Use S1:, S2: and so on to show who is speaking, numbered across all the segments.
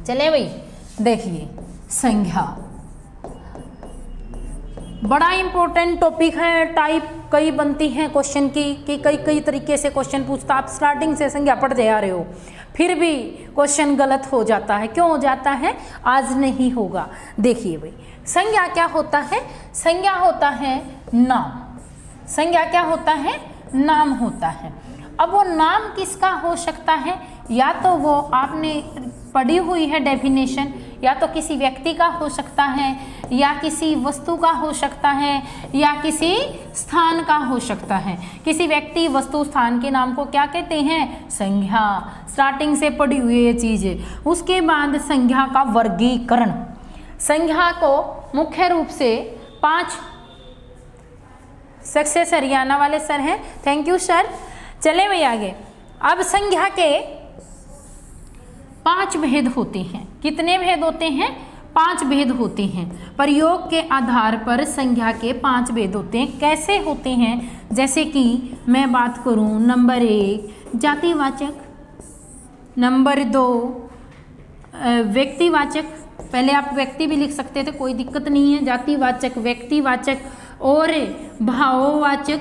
S1: चले भाई, देखिए संज्ञा बड़ा इंपॉर्टेंट टॉपिक है। टाइप कई बनती हैं क्वेश्चन की कि कई तरीके से क्वेश्चन पूछता। आप स्टार्टिंग से संज्ञा पढ़ते आ रहे हो, फिर भी क्वेश्चन गलत हो जाता है। क्यों हो जाता है? आज नहीं होगा। देखिए भाई, संज्ञा क्या होता है? संज्ञा होता है नाम। संज्ञा क्या होता है? नाम होता है। अब वो नाम किसका हो सकता है? या तो वो आपने पढ़ी हुई है डेफिनेशन, या तो किसी व्यक्ति का हो सकता है, या किसी वस्तु का हो सकता है, या किसी स्थान का हो सकता है। किसी व्यक्ति, वस्तु, स्थान के नाम को क्या कहते हैं? संज्ञा। स्टार्टिंग से पढ़ी हुई ये चीज़ है। उसके बाद संज्ञा का वर्गीकरण। संज्ञा को मुख्य रूप से 5 सक्सेस हरियाणा वाले सर हैं, थैंक यू सर। चले भाई आगे। अब संज्ञा के 5 भेद होते हैं। कितने भेद होते हैं? 5 भेद होते हैं। प्रयोग के आधार पर संज्ञा के 5 भेद होते हैं। कैसे होते हैं? जैसे कि मैं बात करूं, नंबर 1 जातिवाचक, नंबर 2 व्यक्तिवाचक। पहले आप व्यक्ति भी लिख सकते थे, कोई दिक्कत नहीं है। जातिवाचक, व्यक्तिवाचक और भाववाचक।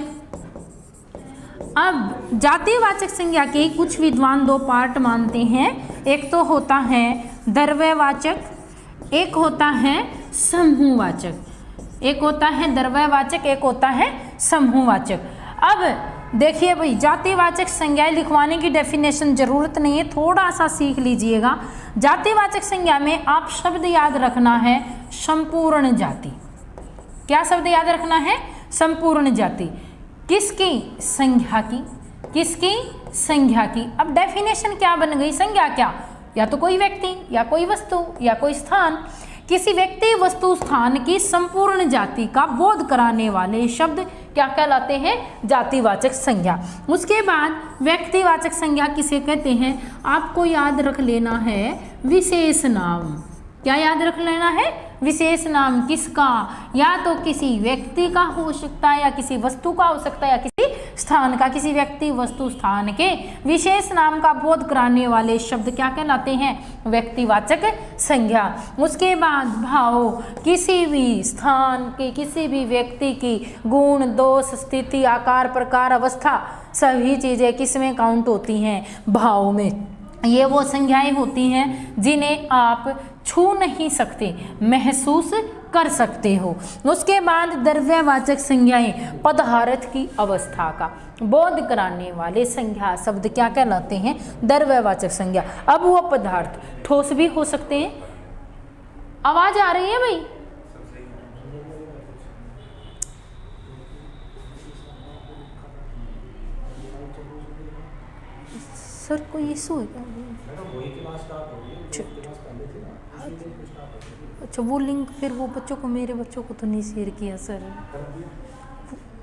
S1: अब जातिवाचक संज्ञा के कुछ विद्वान 2 पार्ट मानते हैं। एक तो होता है द्रव्यवाचक, एक होता है समूहवाचक। एक होता है द्रव्यवाचक, एक होता है समूहवाचक। अब देखिए भाई, जातिवाचक संज्ञाएं लिखवाने की डेफिनेशन जरूरत नहीं है, थोड़ा सा सीख लीजिएगा। जातिवाचक संज्ञा में आप शब्द याद रखना है संपूर्ण जाति। क्या शब्द याद रखना है? संपूर्ण जाति। किसकी? संज्ञा की। किसकी? संज्ञा की। अब डेफिनेशन क्या बन गई? संज्ञा क्या? या तो कोई व्यक्ति, या कोई वस्तु, या कोई स्थान। किसी व्यक्ति, वस्तु, स्थान की संपूर्ण जाति का बोध कराने वाले शब्द क्या कहलाते हैं? जातिवाचक संज्ञा। उसके बाद व्यक्तिवाचक संज्ञा किसे कहते हैं? आपको याद रख लेना है विशेष नाम। क्या याद रख लेना है? विशेष नाम। किसका? या तो किसी व्यक्ति का हो सकता है, या किसी वस्तु का हो सकता है, या किसी स्थान का। किसी व्यक्ति, वस्तु, स्थान के विशेष नाम का बोध कराने वाले शब्द क्या कहलाते हैं? व्यक्तिवाचक संज्ञा। उसके बाद भाव। किसी भी स्थान के, किसी भी व्यक्ति की गुण, दोष, स्थिति, आकार, प्रकार, अवस्था, सभी चीज़ें किस में काउंट होती हैं? भाव में। ये वो संज्ञाएं होती हैं जिन्हें आप छू नहीं सकते, महसूस कर सकते हो। उसके बाद द्रव्यवाचक संज्ञाएं, पदार्थ की अवस्था का बोध कराने वाले संज्ञा शब्द क्या कहलाते हैं? द्रव्यवाचक संज्ञा। अब वो पदार्थ ठोस भी हो सकते हैं। आवाज आ रही है भाई? सर कोई इशू है क्या? अच्छा, वो लिंक फिर वो बच्चों को, मेरे बच्चों को तो नहीं शेयर किया सर,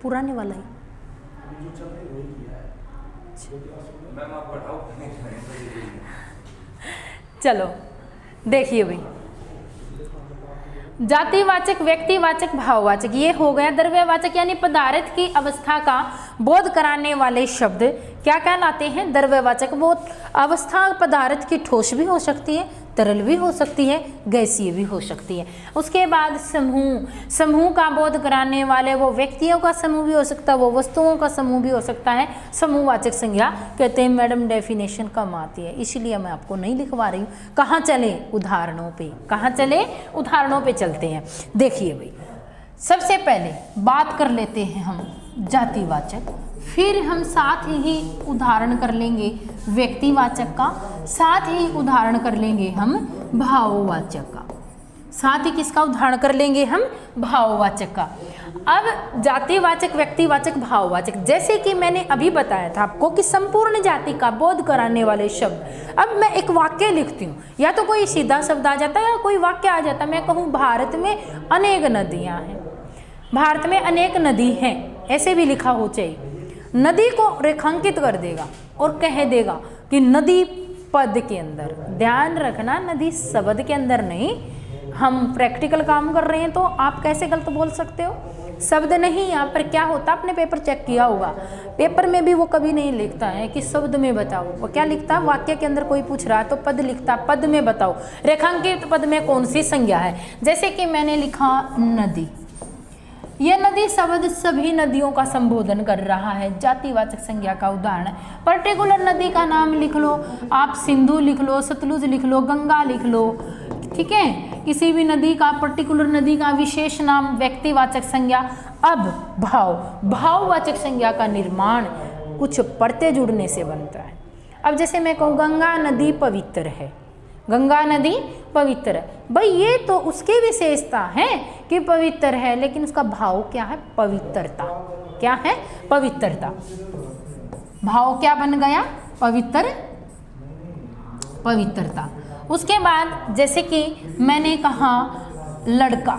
S1: पुराने वाला ही। चलो देखिए भाई, जातिवाचक, व्यक्तिवाचक, भाववाचक, ये हो गया। द्रव्यवाचक यानी पदार्थ की अवस्था का बोध कराने वाले शब्द क्या कहलाते हैं? द्रव्यवाचक। वो अवस्था पदार्थ की ठोस भी हो सकती है, तरल भी हो सकती है, गैसीय भी हो सकती है। उसके बाद समूह। समूह का बोध कराने वाले, वो व्यक्तियों का समूह भी हो सकता है, वो वस्तुओं का समूह भी हो सकता है। समूहवाचक संज्ञा कहते हैं। मैडम डेफिनेशन कम आती है, इसलिए मैं आपको नहीं लिखवा रही हूँ। कहाँ चले? उदाहरणों पे। कहाँ चले? उदाहरणों पे चलते हैं। देखिए भाई, सबसे पहले बात कर लेते हैं हम जातिवाचक, फिर हम साथ ही उदाहरण कर लेंगे व्यक्तिवाचक का, साथ ही उदाहरण कर लेंगे हम भाववाचक का। साथ ही किसका उदाहरण कर लेंगे हम? भाववाचक का। अब जातिवाचक, व्यक्तिवाचक, भाववाचक, जैसे कि मैंने अभी बताया था आपको कि संपूर्ण जाति का बोध कराने वाले शब्द। अब मैं एक वाक्य लिखती हूँ, या तो कोई सीधा शब्द आ जाता है या कोई वाक्य आ जाता है। मैं कहूँ भारत में अनेक नदियाँ हैं, भारत में अनेक नदी हैं, ऐसे भी लिखा हो चाहिए। नदी को रेखांकित कर देगा और कह देगा कि नदी पद के अंदर। ध्यान रखना, नदी शब्द के अंदर नहीं। हम प्रैक्टिकल काम कर रहे हैं, तो आप कैसे गलत बोल सकते हो? शब्द नहीं, यहाँ पर क्या होता, आपने पेपर चेक किया होगा, पेपर में भी वो कभी नहीं लिखता है कि शब्द में बताओ, वो क्या लिखता है, वाक्य के अंदर कोई पूछ रहा है तो पद लिखता, पद में बताओ, रेखांकित पद में कौन सी संज्ञा है। जैसे कि मैंने लिखा नदी, यह नदी शब्द सभी नदियों का संबोधन कर रहा है, जातिवाचक संज्ञा का उदाहरण है। पर्टिकुलर नदी का नाम लिख लो आप, सिंधु लिख लो, सतलुज लिख लो, गंगा लिख लो, ठीक है, किसी भी नदी का, पर्टिकुलर नदी का विशेष नाम व्यक्तिवाचक संज्ञा। अब भाव, भाववाचक संज्ञा का निर्माण कुछ प्रत्यय जुड़ने से बनता है। अब जैसे मैं कहूँ गंगा नदी पवित्र है, गंगा नदी पवित्र है, भाई ये तो उसकी विशेषता है कि पवित्र है, लेकिन उसका भाव क्या है, पवित्रता। क्या है, पवित्रता। भाव क्या बन गया, पवित्र, पवित्रता। उसके बाद जैसे कि मैंने कहा लड़का,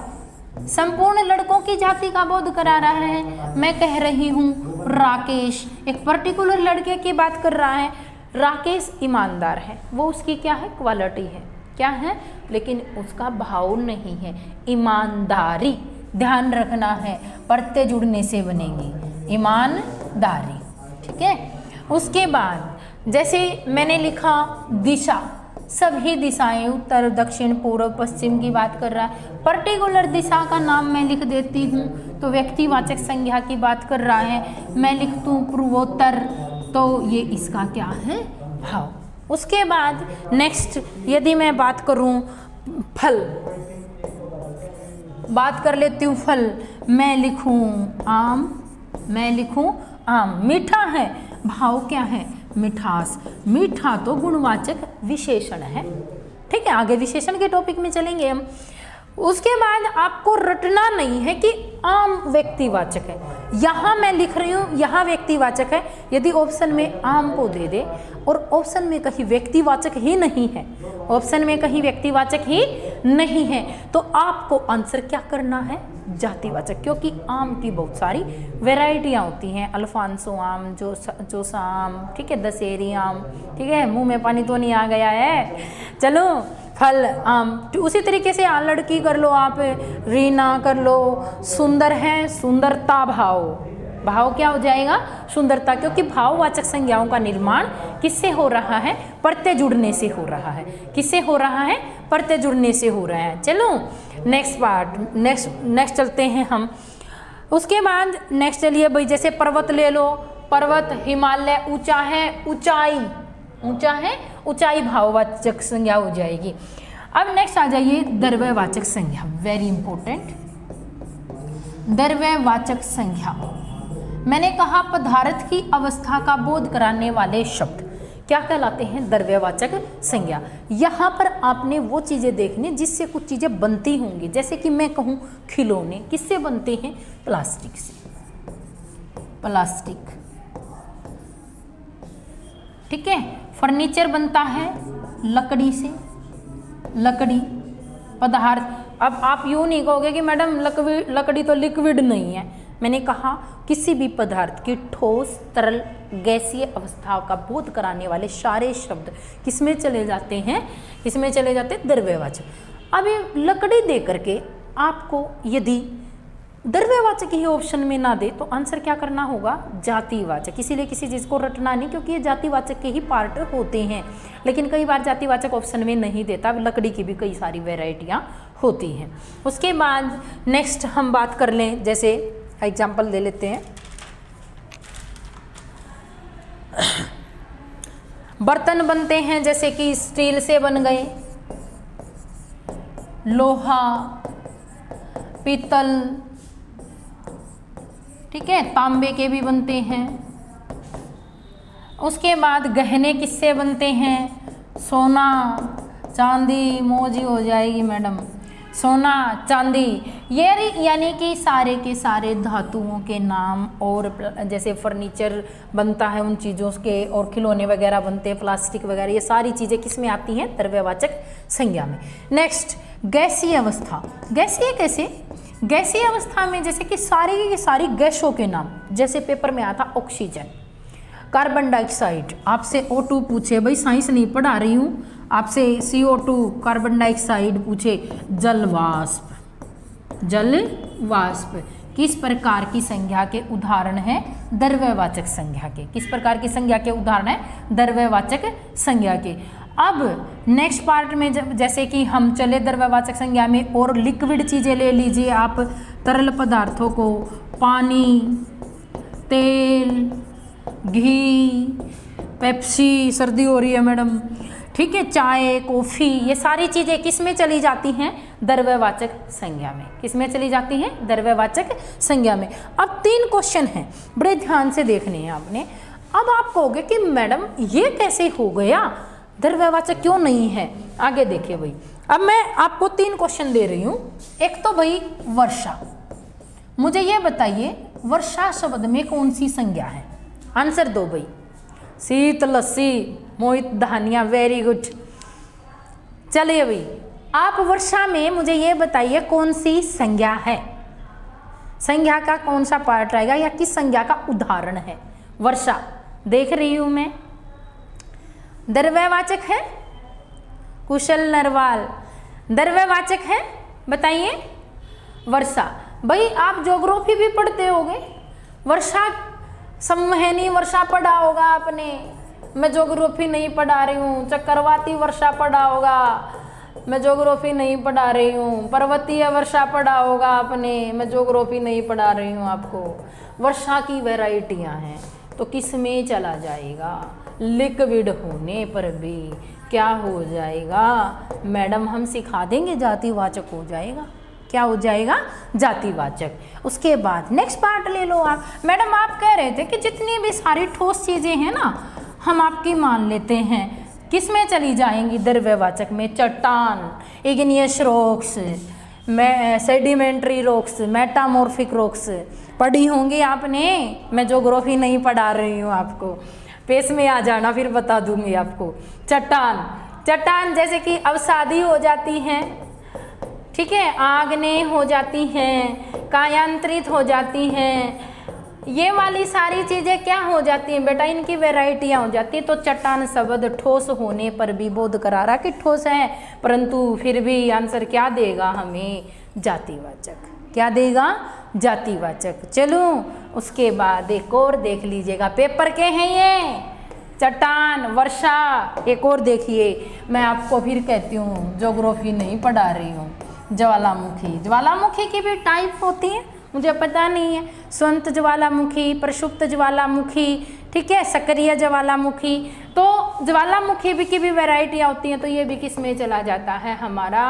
S1: संपूर्ण लड़कों की जाति का बोध करा रहा है। मैं कह रही हूँ राकेश, एक पर्टिकुलर लड़के की बात कर रहा है, राकेश ईमानदार है, वो उसकी क्या है, क्वालिटी है, क्या है, लेकिन उसका भाव नहीं है, ईमानदारी। ध्यान रखना है, प्रत्यय जुड़ने से बनेगी ईमानदारी, ठीक है। उसके बाद जैसे मैंने लिखा दिशा, सभी दिशाएं, उत्तर दक्षिण पूर्व पश्चिम की बात कर रहा है, पर्टिकुलर दिशा का नाम मैं लिख देती हूँ तो व्यक्तिवाचक संज्ञा की बात कर रहा है। मैं लिख दूँ पूर्वोत्तर तो ये इसका क्या है, भाव। उसके बाद नेक्स्ट यदि मैं बात करूं फल, बात कर लेती हूँ फल, मैं लिखूं आम, मैं लिखूं आम, मीठा है, भाव क्या है, मिठास। मीठा तो गुणवाचक विशेषण है, ठीक है, आगे विशेषण के टॉपिक में चलेंगे हम। उसके बाद आपको रटना नहीं है कि आम व्यक्तिवाचक है, यहाँ मैं लिख रही हूँ यहाँ व्यक्तिवाचक है, यदि ऑप्शन में आम को दे दे और ऑप्शन में कहीं व्यक्तिवाचक ही नहीं है, ऑप्शन में कहीं व्यक्तिवाचक ही नहीं है, तो आपको आंसर क्या करना है, जातिवाचक, क्योंकि आम की बहुत सारी वैरायटियाँ होती हैं, अल्फांसो आम, जोसा आम, ठीक है, दशहरी आम, ठीक है, मुंह में पानी तो नहीं आ गया है, चलो फल आम। तो उसी तरीके से लड़की कर लो आप, रीना कर लो, सुंदर है, सुंदरता भाव, भाव क्या हो जाएगा, सुंदरता, क्योंकि भाववाचक संज्ञाओं का निर्माण किससे हो रहा है, प्रत्यय जुड़ने से हो रहा है, किससे हो रहा है, प्रत्यय जुड़ने से हो रहा है। चलो नेक्स्ट पार्ट, नेक्स्ट चलते हैं हम। उसके बाद नेक्स्ट चलिए भाई, जैसे पर्वत ले लो, पर्वत, हिमालय, ऊंचा है, ऊंचाई, ऊंचा है, ऊंचाई भाववाचक संज्ञा हो जाएगी। अब नेक्स्ट आ जाइए द्रव्यवाचक संज्ञा, वेरी इंपॉर्टेंट, द्रव्यवाचक संज्ञा। मैंने कहा पदार्थ की अवस्था का बोध कराने वाले शब्द क्या कहलाते हैं, द्रव्यवाचक संज्ञा। यहाँ पर आपने वो चीज़ें देखनी जिससे कुछ चीज़ें बनती होंगी, जैसे कि मैं कहूँ खिलौने किससे बनते हैं, प्लास्टिक से, प्लास्टिक, ठीक है। फर्नीचर बनता है लकड़ी से, लकड़ी पदार्थ। अब आप यूँ नहीं कहोगे कि मैडम लकड़ी तो लिक्विड नहीं है, मैंने कहा किसी भी पदार्थ की ठोस, तरल, गैसीय अवस्था का बोध कराने वाले सारे शब्द किसमें चले जाते हैं, किसमें चले जाते हैं, द्रव्यवाचक। अब ये लकड़ी दे करके आपको यदि द्रव्यवाचक ही ऑप्शन में ना दे तो आंसर क्या करना होगा, जातिवाचक। इसीलिए किसी चीज़ को रटना नहीं, क्योंकि ये जातिवाचक के ही पार्ट होते हैं, लेकिन कई बार जातिवाचक ऑप्शन में नहीं देता, लकड़ी की भी कई सारी वेराइटियाँ होती हैं। उसके बाद नेक्स्ट हम बात कर लें, जैसे एग्जाम्पल ले लेते हैं, बर्तन बनते हैं, जैसे कि स्टील से बन गए, लोहा, पीतल, ठीक है, तांबे के भी बनते हैं। उसके बाद गहने किससे बनते हैं, सोना, चांदी, मौजी हो जाएगी मैडम, सोना, चांदी, ये यानी कि सारे के सारे धातुओं के नाम। और जैसे फर्नीचर बनता है उन चीज़ों के, और खिलौने वगैरह बनते हैं, प्लास्टिक वगैरह, ये सारी चीज़ें किस में आती हैं, द्रव्यवाचक संज्ञा में। नेक्स्ट गैसीय अवस्था, गैसीय कैसे, गैसीय अवस्था में जैसे कि सारी की सारी गैसों के नाम, जैसे पेपर में आया था ऑक्सीजन, कार्बन डाइऑक्साइड, आपसे O2 पूछे, भाई साइंस नहीं पढ़ा रही हूँ, आपसे CO2 कार्बन डाइऑक्साइड पूछे, जल वाष्प, जल वाष्प, किस प्रकार की संज्ञा के उदाहरण है द्रव्यवाचक संज्ञा के, किस प्रकार की संज्ञा के उदाहरण है द्रव्यवाचक संज्ञा के। अब नेक्स्ट पार्ट में जैसे कि हम चले द्रव्यवाचक संज्ञा में, और लिक्विड चीज़ें ले लीजिए आप, तरल पदार्थों को, पानी, तेल, घी, पेप्सी, सर्दी हो रही है मैडम, ठीक है, चाय, कॉफ़ी, ये सारी चीज़ें किस में चली जाती हैं द्रव्यवाचक संज्ञा में, किस में चली जाती हैं द्रव्यवाचक संज्ञा में। अब 3 क्वेश्चन हैं, बड़े ध्यान से देखने हैं आपने। अब आप कहोगे कि मैडम ये कैसे हो गया, द्रव्यवाचक क्यों नहीं है, आगे देखिए भाई। अब मैं आपको 3 क्वेश्चन दे रही हूँ। एक तो भाई वर्षा, मुझे ये बताइए वर्षा शब्द में कौन सी संज्ञा है, आंसर दो भाई। शीत लस्सी, मोहित धानिया, वेरी गुड। चलिए भाई, आप वर्षा में मुझे ये बताइए कौन सी संज्ञा है, संज्ञा का कौन सा पार्ट रहेगा या किस संज्ञा का उदाहरण है वर्षा। देख रही हूं मैं, द्रव्यवाचक है, कुशल नरवाल, द्रव्यवाचक है, बताइए वर्षा। भाई आप ज्योग्राफी भी पढ़ते होंगे, वर्षा संवहनी वर्षा पढ़ा होगा आपने, मैं ज्योग्राफी नहीं पढ़ा रही हूँ। चक्रवाती वर्षा पढ़ा होगा, मैं ज्योग्राफी नहीं पढ़ा रही हूँ। पर्वतीय वर्षा पढ़ा होगा आपने, मैं ज्योग्राफी नहीं पढ़ा रही हूँ आपको। वर्षा की वैरायटियाँ हैं, तो किस में चला जाएगा, लिक्विड होने पर भी क्या हो जाएगा मैडम, हम सिखा देंगे, जातिवाचक हो जाएगा। क्या हो जाएगा, जातिवाचक। उसके बाद नेक्स्ट पार्ट ले लो आप। मैडम आप कह रहे थे कि जितनी भी सारी ठोस चीज़ें हैं ना, हम आपकी मान लेते हैं, किस में चली जाएंगी द्रव्यवाचक में। चट्टान, igneous rocks, sedimentary rocks, metamorphic rocks पढ़ी होंगी आपने। मैं ज्योग्राफी नहीं पढ़ा रही हूँ आपको, पेश में आ जाना, फिर बता दूंगी आपको। चट्टान, चट्टान जैसे कि अवसादी हो जाती हैं, ठीक है, आग्नेय हो जाती हैं, कायांतरित हो जाती हैं, ये वाली सारी चीज़ें क्या हो जाती हैं बेटा, इनकी वैरायटियाँ हो जाती हैं। तो चट्टान शब्द ठोस होने पर भी बोध करा रहा कि ठोस है, परंतु फिर भी आंसर क्या देगा हमें, जातिवाचक। क्या देगा, जातिवाचक। चलो उसके बाद एक और देख लीजिएगा, पेपर के हैं ये, चट्टान, वर्षा। एक और देखिए, मैं आपको फिर कहती हूँ ज्योग्राफी नहीं पढ़ा रही हूँ। ज्वालामुखी, ज्वालामुखी की भी टाइप होती है, मुझे पता नहीं है। स्वंत ज्वालामुखी, प्रक्षुप्त ज्वालामुखी, ठीक है, सक्रिय ज्वालामुखी। तो ज्वालामुखी भी की भी वैरायटियाँ होती हैं, तो ये भी किस में चला जाता है हमारा,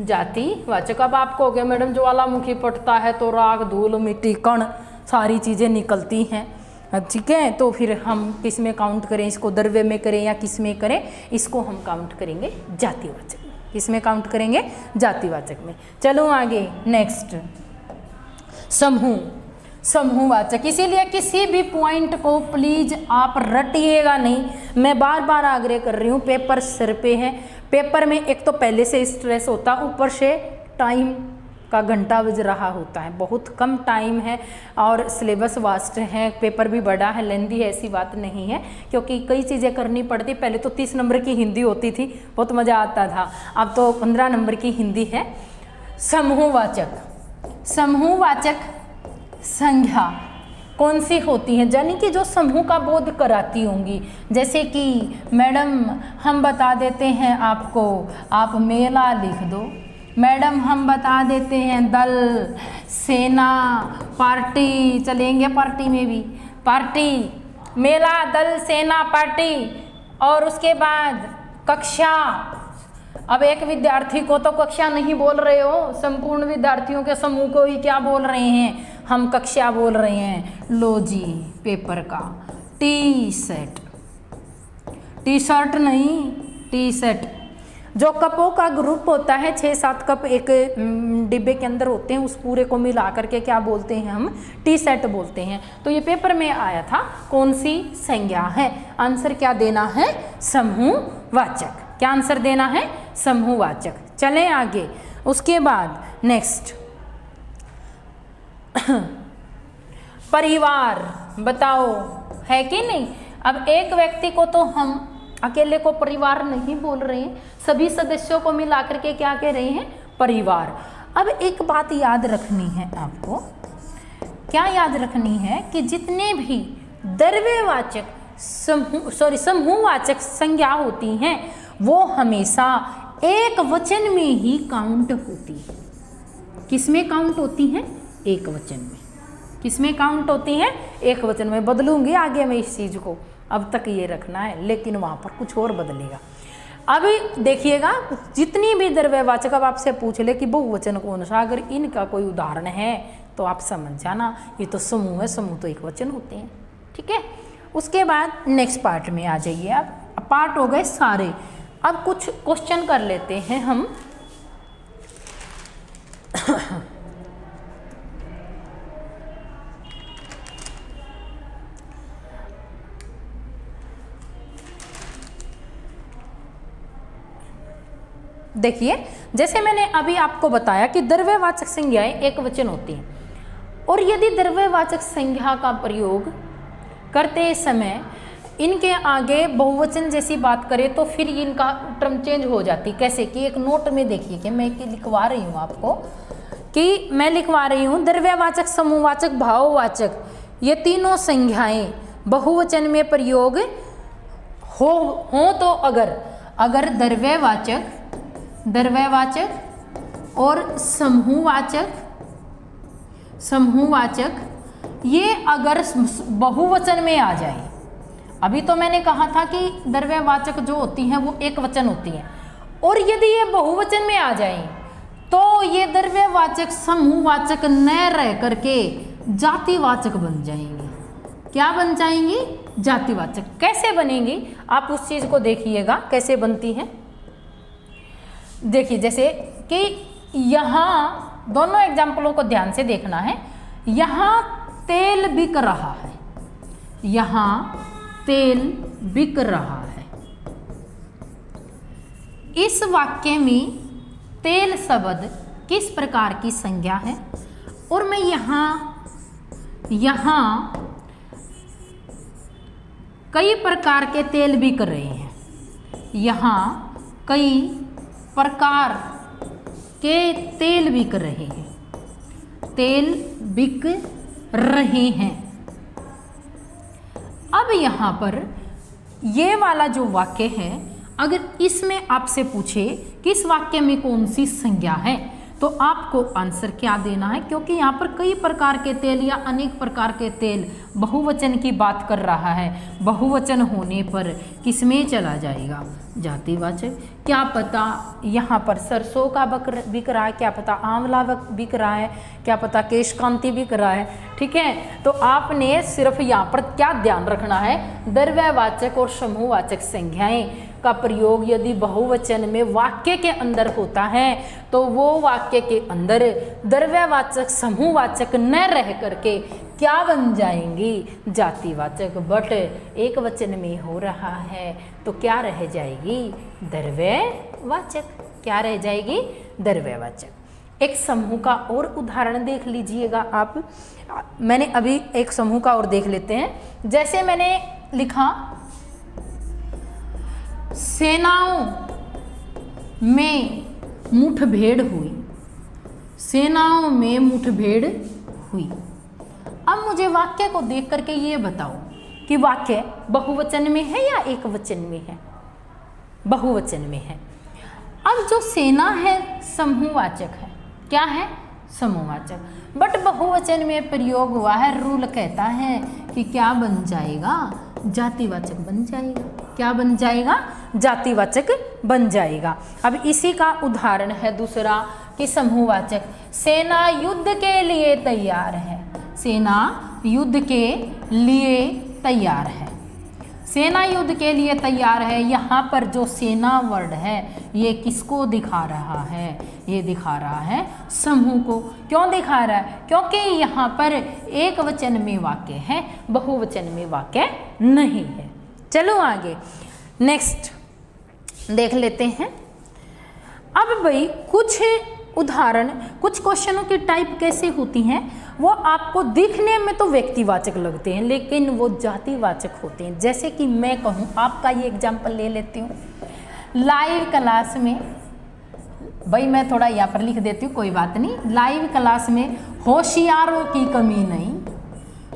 S1: जातिवाचक। अब आप कहोगे मैडम ज्वालामुखी पड़ता है तो राख, धूल, मिट्टी, कण सारी चीज़ें निकलती हैं, ठीक है, तो फिर हम किस में काउंट करें इसको, द्रव्य में करें या किस में करें, इसको हम काउंट करेंगे जातिवाचक। किसमें काउंट करेंगे, जातिवाचक में। चलो आगे नेक्स्ट, समूह, समूहवाचक। इसीलिए किसी भी पॉइंट को प्लीज आप रटिएगा नहीं, मैं बार बार आग्रह कर रही हूँ, पेपर सिर पे है। पेपर में एक तो पहले से स्ट्रेस होता, ऊपर से टाइम का घंटा बज रहा होता है, बहुत कम टाइम है और सिलेबस वास्ट है, पेपर भी बड़ा है, लेंदी है, ऐसी बात नहीं है, क्योंकि कई चीज़ें करनी पड़ती। पहले तो 30 नंबर की हिंदी होती थी, बहुत मज़ा आता था, अब तो 15 नंबर की हिंदी है। समूहवाचक, समूहवाचक संज्ञा कौन सी होती है, यानी कि जो समूह का बोध कराती होंगी। जैसे कि मैडम हम बता देते हैं आपको, आप मेला लिख दो। मैडम हम बता देते हैं दल, सेना, पार्टी, चलेंगे पार्टी में भी, पार्टी, मेला, दल, सेना, पार्टी। और उसके बाद कक्षा। अब एक विद्यार्थी को तो कक्षा नहीं बोल रहे हो, संपूर्ण विद्यार्थियों के समूह को ही क्या बोल रहे हैं, हम कक्षा बोल रहे हैं। लो जी पेपर का टी सेट, टी शर्ट नहीं, टी सेट। जो कपों का ग्रुप होता है, 6-7 कप एक डिब्बे के अंदर होते हैं, उस पूरे को मिला करके क्या बोलते हैं हम, टी सेट बोलते हैं। तो ये पेपर में आया था, कौन सी संज्ञा है, आंसर क्या देना है, समूहवाचक। क्या आंसर देना है, समूहवाचक। चलें आगे, उसके बाद नेक्स्ट परिवार, बताओ है कि नहीं। अब एक व्यक्ति को तो हम अकेले को परिवार नहीं बोल रहे हैं, सभी सदस्यों को मिला करके क्या कह रहे हैं, परिवार। अब एक बात याद रखनी है आपको, क्या याद रखनी है कि जितने भी द्रव्यवाचक समूहवाचक संज्ञा होती हैं वो हमेशा एक वचन में ही काउंट होती है। किसमें काउंट होती हैं? एक वचन में। किसमें काउंट होती हैं? एक वचन में। बदलूंगी आगे मैं इस चीज को, अब तक ये रखना है, लेकिन वहां पर कुछ और बदलेगा। अभी देखिएगा, जितनी भी द्रव्यवाचक अब आपसे पूछ ले कि बहुवचन कौन सा, अगर इनका कोई उदाहरण है तो आप समझ जाना ये तो समूह है, समूह तो एक वचन होते हैं। ठीक है, उसके बाद नेक्स्ट पार्ट में आ जाइए आप। पार्ट हो गए सारे। अब कुछ क्वेश्चन कर लेते हैं हम। देखिए, जैसे मैंने अभी आपको बताया कि द्रव्यवाचक संज्ञाएं एक वचन होती हैं, और यदि द्रव्यवाचक संज्ञा का प्रयोग करते समय इनके आगे बहुवचन जैसी बात करें तो फिर इनका टर्म चेंज हो जाती। कैसे कि एक नोट में देखिए कि मैं लिखवा रही हूँ आपको, कि मैं लिखवा रही हूँ द्रव्यवाचक, समूहवाचक, भाववाचक, ये तीनों संज्ञाएं बहुवचन में प्रयोग हो तो अगर द्रव्यवाचक और समूहवाचक ये अगर बहुवचन में आ जाए। अभी तो मैंने कहा था कि द्रव्यवाचक जो होती हैं वो एक वचन होती हैं, और यदि ये बहुवचन में आ जाए तो ये द्रव्यवाचक समूहवाचक न रह करके जातिवाचक बन जाएंगे। क्या बन जाएंगी? जातिवाचक। कैसे बनेंगी आप उस चीज को देखिएगा कैसे बनती है। देखिए, जैसे कि यहाँ दोनों एग्जाम्पलों को ध्यान से देखना है। यहाँ तेल बिक रहा है, यहाँ तेल बिक रहा है। इस वाक्य में तेल शब्द किस प्रकार की संज्ञा है? और मैं यहाँ कई प्रकार के तेल बिक रहे हैं, यहाँ कई प्रकार के तेल बिक रहे हैं, तेल बिक रहे हैं। अब यहाँ पर ये वाला जो वाक्य है, अगर इसमें आपसे पूछे कि इस वाक्य में कौन सी संज्ञा है, तो आपको आंसर क्या देना है? क्योंकि यहाँ पर कई प्रकार के तेल या अनेक प्रकार के तेल बहुवचन की बात कर रहा है। बहुवचन होने पर किसमें चला जाएगा? जातिवाचक। क्या पता यहाँ पर सरसों का बिक रहा है, क्या पता आंवला बिक रहा है, क्या पता केशकांति बिक रहा है। ठीक है, तो आपने सिर्फ यहाँ पर क्या ध्यान रखना है? द्रव्यवाचक और समूहवाचक संज्ञाएं का प्रयोग यदि बहुवचन में वाक्य के अंदर होता है तो वो वाक्य के अंदर द्रव्यवाचक समूहवाचक न रह करके क्या बन जाएंगी? जातिवाचक। बट एक वचन में हो रहा है तो क्या रह जाएगी? द्रव्यवाचक। क्या रह जाएगी? द्रव्यवाचक। एक समूह का और उदाहरण देख लीजिएगा आप। मैंने अभी एक समूह का और देख लेते हैं। जैसे मैंने लिखा, सेनाओं में मुठभेड़ हुई, सेनाओं में मुठभेड़ हुई। अब मुझे वाक्य को देख करके ये बताओ कि वाक्य बहुवचन में है या एक वचन में है? बहुवचन में है। अब जो सेना है समूहवाचक है। क्या है? समूहवाचक। बट बहुवचन में प्रयोग हुआ है, रूल कहता है कि क्या बन जाएगा? जातिवाचक बन जाएगा। क्या बन जाएगा? जातिवाचक बन जाएगा। अब इसी का उदाहरण है दूसरा कि समूहवाचक, सेना युद्ध के लिए तैयार है, सेना युद्ध के लिए तैयार है, सेना युद्ध के लिए तैयार है। यहाँ पर जो सेना वर्ड है ये किसको दिखा रहा है? ये दिखा रहा है समूह को। क्यों दिखा रहा है? क्योंकि यहाँ पर एक वचन में वाक्य है, बहुवचन में वाक्य नहीं है। चलो आगे नेक्स्ट देख लेते हैं। अब भाई कुछ उदाहरण, कुछ क्वेश्चनों की टाइप कैसे होती हैं, वो आपको दिखने में तो व्यक्तिवाचक लगते हैं लेकिन वो जातिवाचक होते हैं। जैसे कि मैं कहूँ, आपका ये एग्जाम्पल ले लेती हूँ। लाइव क्लास में भाई मैं थोड़ा यहाँ पर लिख देती हूँ, कोई बात नहीं। लाइव क्लास में होशियारों की कमी नहीं,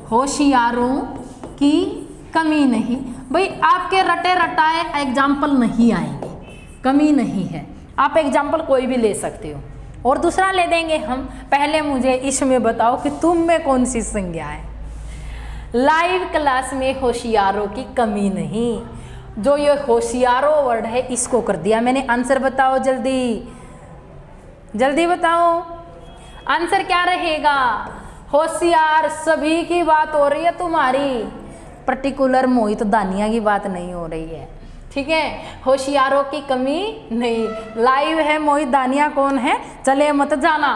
S1: होशियारों की कमी नहीं। भाई आपके रटे रटाए एग्जाम्पल नहीं आएंगे, कमी नहीं है, आप एग्जाम्पल कोई भी ले सकते हो। और दूसरा ले देंगे हम, पहले मुझे इसमें बताओ कि तुम में कौन सी संज्ञा है। लाइव क्लास में होशियारों की कमी नहीं, जो ये होशियारों वर्ड है इसको कर दिया मैंने। आंसर बताओ जल्दी, जल्दी बताओ आंसर क्या रहेगा। होशियार सभी की बात हो रही है तुम्हारी, पर्टिकुलर मोहित दानिया की बात नहीं हो रही है, ठीक है। होशियारों की कमी नहीं, लाइव है मोहित दानिया कौन है, चले मत जाना।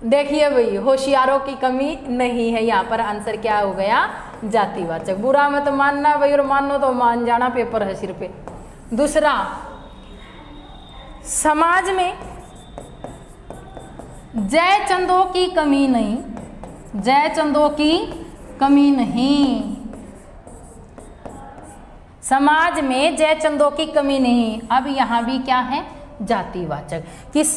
S1: देखिए भाई होशियारों की कमी नहीं है, यहाँ पर आंसर क्या हो गया, जातिवाचक। बुरा मत मानना भाई, और मानो तो मान जाना, पेपर है सिर पे। दूसरा, समाज में जय चंदों की कमी नहीं, जय चंदों की कमी नहीं, समाज में जय चंदों की कमी नहीं। अब यहाँ भी क्या है, जातिवाचक। किस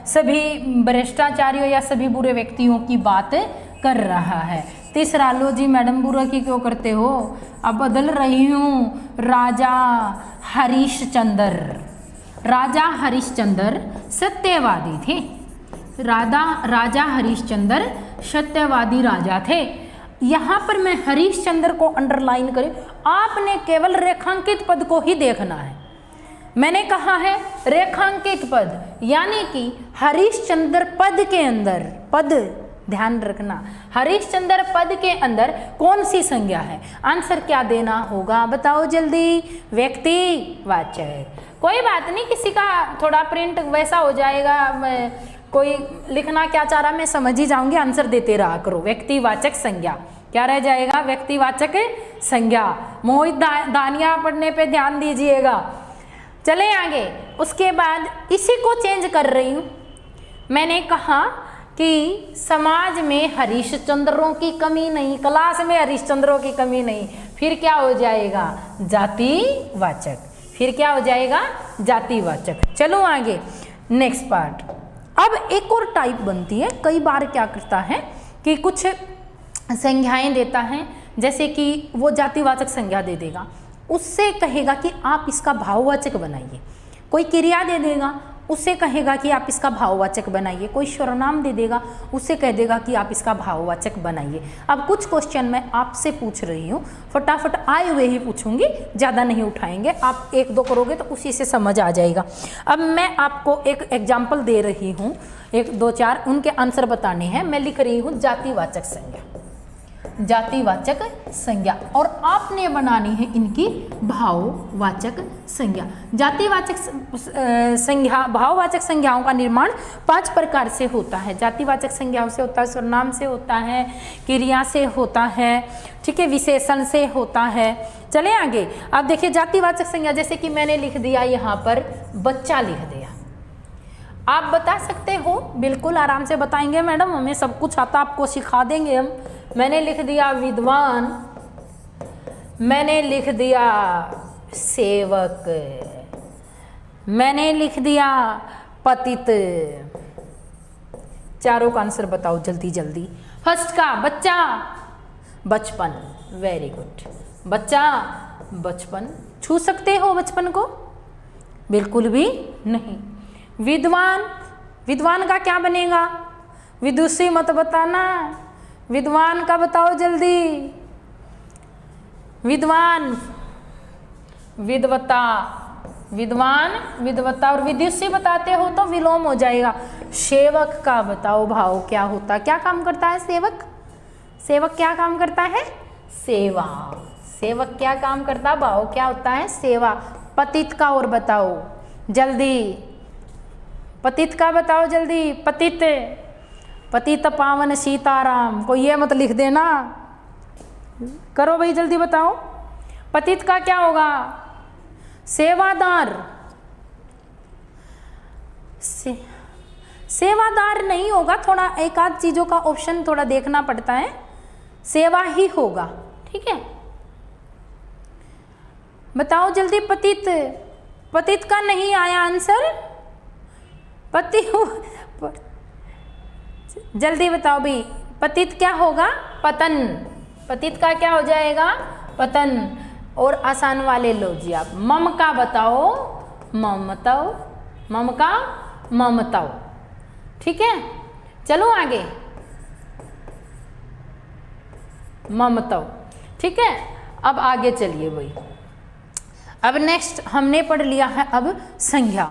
S1: सभी भ्रष्टाचारियों या सभी बुरे व्यक्तियों की बात कर रहा है। तीसरा, लो जी मैडम बुरा की क्यों करते हो, अब बदल रही हूँ। राजा हरिश्चंद्र, राजा हरिश्चंद्र सत्यवादी थे। राजा हरिश्चंद्र सत्यवादी राजा थे। यहाँ पर मैं हरिश्चंद्र को अंडरलाइन करें, आपने केवल रेखांकित पद को ही देखना है। मैंने कहा है रेखांकित पद, यानी कि हरिश्चंद्र पद के अंदर, पद ध्यान रखना, हरिश्चंद्र पद के अंदर कौन सी संज्ञा है। आंसर क्या देना होगा बताओ जल्दी, व्यक्तिवाचक। कोई बात नहीं, किसी का थोड़ा प्रिंट वैसा हो जाएगा, कोई लिखना क्या चाह रहा मैं समझ ही जाऊंगी, आंसर देते रहा करो। व्यक्तिवाचक संज्ञा क्या रह जाएगा, व्यक्तिवाचक संज्ञा। मोहित दानिया पढ़ने पे ध्यान दीजिएगा। चले आगे, उसके बाद इसी को चेंज कर रही हूँ। मैंने कहा कि समाज में हरिश्चंद्रों की कमी नहीं, क्लास में हरिश्चंद्रों की कमी नहीं, फिर क्या हो जाएगा, जातिवाचक। फिर क्या हो जाएगा, जातिवाचक। चलो आगे, नेक्स्ट पार्ट। अब एक और टाइप बनती है, कई बार क्या करता है कि कुछ संज्ञाएं देता है, जैसे कि वो जातिवाचक संज्ञा दे देगा, उससे कहेगा कि आप इसका भाववाचक बनाइए। कोई क्रिया दे देगा, उससे कहेगा कि आप इसका भाववाचक बनाइए। कोई सर्वनाम दे देगा, उससे कह देगा कि आप इसका भाववाचक बनाइए। अब कुछ क्वेश्चन मैं आपसे पूछ रही हूँ, फटाफट आए हुए ही पूछूंगी, ज़्यादा नहीं उठाएंगे, आप एक दो करोगे तो उसी से समझ आ जाएगा। अब मैं आपको एक एग्जाम्पल दे रही हूँ, एक दो चार, उनके आंसर बताने हैं। मैं लिख रही हूँ जातिवाचक संज्ञा, जातिवाचक संज्ञा, और आपने बनानी है इनकी भाववाचक संज्ञा। जातिवाचक संज्ञा, भाववाचक संज्ञाओं का निर्माण 5 प्रकार से होता है। जातिवाचक संज्ञाओं से होता है, सर्वनाम से होता है, क्रिया से होता है, ठीक है, विशेषण से होता है। चले आगे, अब देखिए जातिवाचक संज्ञा, जैसे कि मैंने लिख दिया यहाँ पर बच्चा लिख दिया, आप बता सकते हो, बिल्कुल आराम से बताएंगे मैडम, हमें सब कुछ आता, आपको सिखा देंगे हम। मैंने लिख दिया विद्वान, मैंने लिख दिया सेवक, मैंने लिख दिया पतित। चारों का आंसर बताओ जल्दी जल्दी। फर्स्ट का बच्चा, बचपन, वेरी गुड, बच्चा बचपन। छू सकते हो बचपन को, बिल्कुल भी नहीं। विद्वान, विद्वान का क्या बनेगा, विदुषी मत बताना, विद्वान का बताओ जल्दी। विद्वान, विद्वता, विद्वान, विद्वता, और विदुषी बताते हो तो विलोम हो जाएगा। सेवक का बताओ भाव क्या होता, क्या काम करता है सेवक, सेवक क्या काम करता है, सेवा, सेवक क्या काम करता है, भाव क्या होता है, सेवा। पतित का और बताओ जल्दी, पतित का बताओ जल्दी। पतित, पतित पावन सीताराम, कोई ये मत लिख देना, करो भाई जल्दी बताओ। पतित का क्या होगा, सेवादार, सेवादार नहीं होगा, थोड़ा एक आध चीजों का ऑप्शन थोड़ा देखना पड़ता है, सेवा ही होगा, ठीक है। बताओ जल्दी, पतित, पतित का नहीं आया आंसर, पति जल्दी बताओ भाई, पतित क्या होगा? पतन। पतित का क्या हो जाएगा? पतन। और आसान वाले लो जी आप, मम का बताओ, ममताओ, मम का ममताओ। ठीक है, चलो आगे, ममताओ। ठीक है, अब आगे चलिए भाई। अब नेक्स्ट हमने पढ़ लिया है अब संज्ञा।